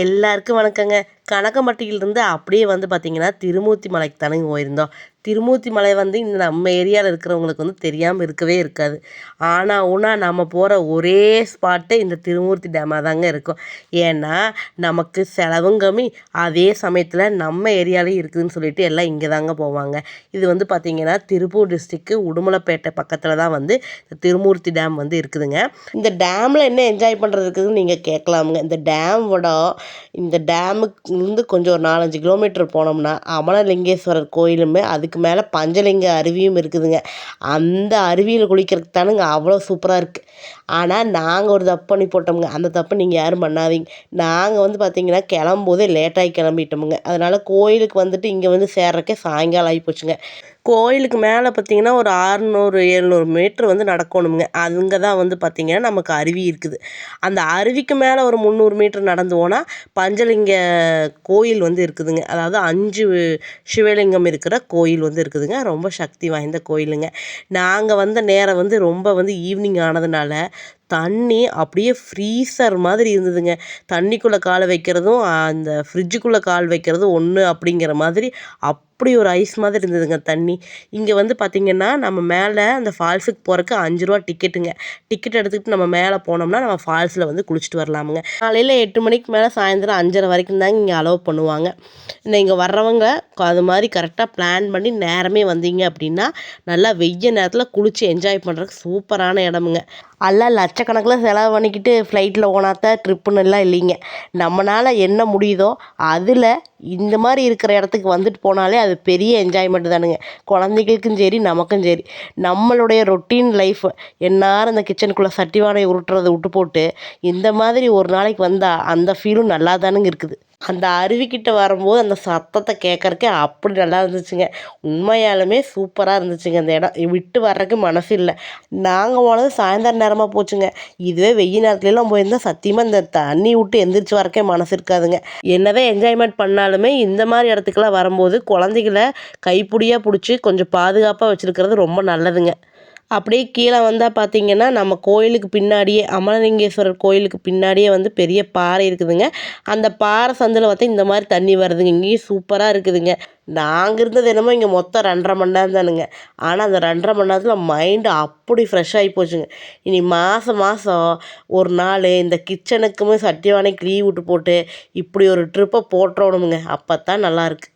எல்லாருக்கும் வணக்கங்க. கணக்கம்பட்டியிலிருந்து அப்படியே வந்து பார்த்தீங்கன்னா, திருமூர்த்தி மலைக்கு தானங்க போயிருந்தோம். திருமூர்த்தி மலை வந்து இந்த நம்ம ஏரியால இருக்கிறவங்களுக்கு வந்து தெரியாம இருக்கவே இருக்காது. ஆனா ஊனா நம்ம போற ஒரே ஸ்பாட்டு இந்த திருமூர்த்தி டேமா தாங்க இருக்கும். ஏன்னா, நமக்கு செலவும் கம்மி, அதே சமயத்தில நம்ம ஏரியாலயும் இருக்குதுன்னு சொல்லிட்டு எல்லாம் இங்க தாங்க போவாங்க. இது வந்து பார்த்தீங்கன்னா, திருப்பூர் டிஸ்ட்ரிக்ட் உடுமலைப்பேட்டை பக்கத்தில தான் வந்து இந்த திருமூர்த்தி டேம் வந்து இருக்குதுங்க. இந்த டேம்ல என்ன என்ஜாய் பண்ணுறது இருக்குதுன்னு நீங்க கேட்கலாமுங்க. இந்த டேமுக்கு கொஞ்சம் ஒரு 4, 5 கிலோமீட்டர் போனோம்னா அமலலிங்கேஸ்வரர் கோயிலுமே, அதுக்கு மேலே பஞ்சலிங்க அருவியும் இருக்குதுங்க. அந்த அருவியில் குளிக்கிறதுக்கு தானுங்க அவ்வளோ சூப்பராக இருக்குது. ஆனால் நாங்கள் ஒரு தப்பு பண்ணி போட்டோமுங்க. அந்த தப்பு நீங்கள் யாரும் பண்ணாதீங்க. நாங்கள் வந்து பார்த்திங்கன்னா கிளம்பும்போதே லேட்டாகி கிளம்பிட்டோமுங்க. அதனால் கோயிலுக்கு வந்துட்டு இங்கே வந்து சேர்றக்கே சாயங்காலம் ஆகி போச்சுங்க. கோயிலுக்கு மேலே பார்த்திங்கன்னா ஒரு 600, 700 மீட்ரு வந்து நடக்கணுங்க. அங்கே தான் வந்து பார்த்திங்கன்னா நமக்கு அருவி இருக்குது. அந்த அருவிக்கு மேலே ஒரு 300 மீட்ரு நடந்து போனால் பஞ்சலிங்க கோயில் வந்து இருக்குதுங்க. அதாவது 5 சிவலிங்கம் இருக்கிற கோயில் வந்து இருக்குதுங்க. ரொம்ப சக்தி வாய்ந்த கோயிலுங்க. நாங்கள் வந்த நேரம் வந்து ரொம்ப வந்து ஈவினிங் ஆனதுனால தண்ணி அப்படியே ஃப்ரீசர் மாதிரி இருந்ததுங்க. தண்ணிக்குள்ளே கால் வைக்கிறதும் அந்த ஃப்ரிட்ஜுக்குள்ளே கால் வைக்கிறதும் ஒன்று அப்படிங்கிற மாதிரி அப்படி ஒரு ஐஸ் மாதிரி இருந்ததுங்க தண்ணி. இங்கே வந்து பார்த்திங்கன்னா நம்ம மேலே அந்த ஃபால்ஸுக்கு போகிறக்கு ரூ. 5 டிக்கெட்டுங்க. டிக்கெட் எடுத்துக்கிட்டு நம்ம மேலே போனோம்னா நம்ம ஃபால்ஸில் வந்து குளிச்சுட்டு வரலாமுங்க. காலையில் 8 மணிக்கு மேலே சாயந்தரம் 5:30 வரைக்கும் தாங்க இங்கே அலோவ் பண்ணுவாங்க. இங்கே வர்றவங்க அது மாதிரி கரெக்டாக பிளான் பண்ணி நேரமே வந்தீங்க அப்படின்னா நல்லா வெய்ய நேரத்தில் குளித்து என்ஜாய் பண்ணுறதுக்கு சூப்பரான இடமுங்க. எல்லாம் லட்சக்கணக்கில் செலவு பண்ணிக்கிட்டு ஃப்ளைட்டில் போனாத்த ட்ரிப்புன்னு எல்லாம் இல்லைங்க. நம்மளால் என்ன முடியுதோ அதில் இந்த மாதிரி இருக்கிற இடத்துக்கு வந்துட்டு போனாலே அது பெரிய என்ஜாய்மெண்ட் தானுங்க. குழந்தைகளுக்கும் சரி நமக்கும் சரி. நம்மளுடைய ரொட்டீன் லைஃப் எந்நேரம் இந்த கிச்சனுக்குள்ளே சட்டிவானையை உருட்டுறதை விட்டு போட்டு இந்த மாதிரி ஒரு நாளைக்கு வந்தால் அந்த ஃபீலும் நல்லா தானுங்க இருக்குது. அந்த அருவிக்கிட்ட வரும்போது அந்த சத்தத்தை கேட்குறக்கே அப்படி நல்லா இருந்துச்சுங்க. உண்மையாலுமே சூப்பராக இருந்துச்சுங்க. அந்த இடம் விட்டு வர்றதுக்கு மனசு இல்லை. நாங்கள் போனது சாயந்தரம் நேரமாக போச்சுங்க. இதுவே வெயில் நேரத்துலலாம் போயிருந்தால் சத்தியமாக இந்த தண்ணி விட்டு எந்திரிச்சு வரக்கே மனசு இருக்காதுங்க. என்னதான் என்ஜாய்மெண்ட் பண்ணாலுமே இந்த மாதிரி இடத்துக்குலாம் வரும்போது குழந்தைகளை கைப்பிடியாக பிடிச்சி கொஞ்சம் பாதுகாப்பாக வச்சுருக்கிறது ரொம்ப நல்லதுங்க. அப்படியே கீழே வந்தால் பார்த்திங்கன்னா நம்ம கோயிலுக்கு பின்னாடியே அமலலிங்கேஸ்வரர் கோயிலுக்கு பின்னாடியே வந்து பெரிய பாறை இருக்குதுங்க. அந்த பாறை சந்தில் பார்த்தா இந்த மாதிரி தண்ணி வருதுங்க. இங்கேயும் சூப்பராக இருக்குதுங்க. நாங்கள் இருந்தது என்னமோ இங்கே மொத்தம் 2.5 மணி நேரம் தானுங்க. ஆனால் அந்த 2.5 மணி நேரத்தில் மைண்டு அப்படி ஃப்ரெஷ் ஆகி போச்சுங்க. இனி மாதம் ஒரு நாள் இந்த கிச்சனுக்குமே சட்டிவானைக்கு லீவ் விட்டு போட்டு இப்படி ஒரு ட்ரிப்பை போட்டுறணுமுங்க. அப்போ தான் நல்லாயிருக்கு.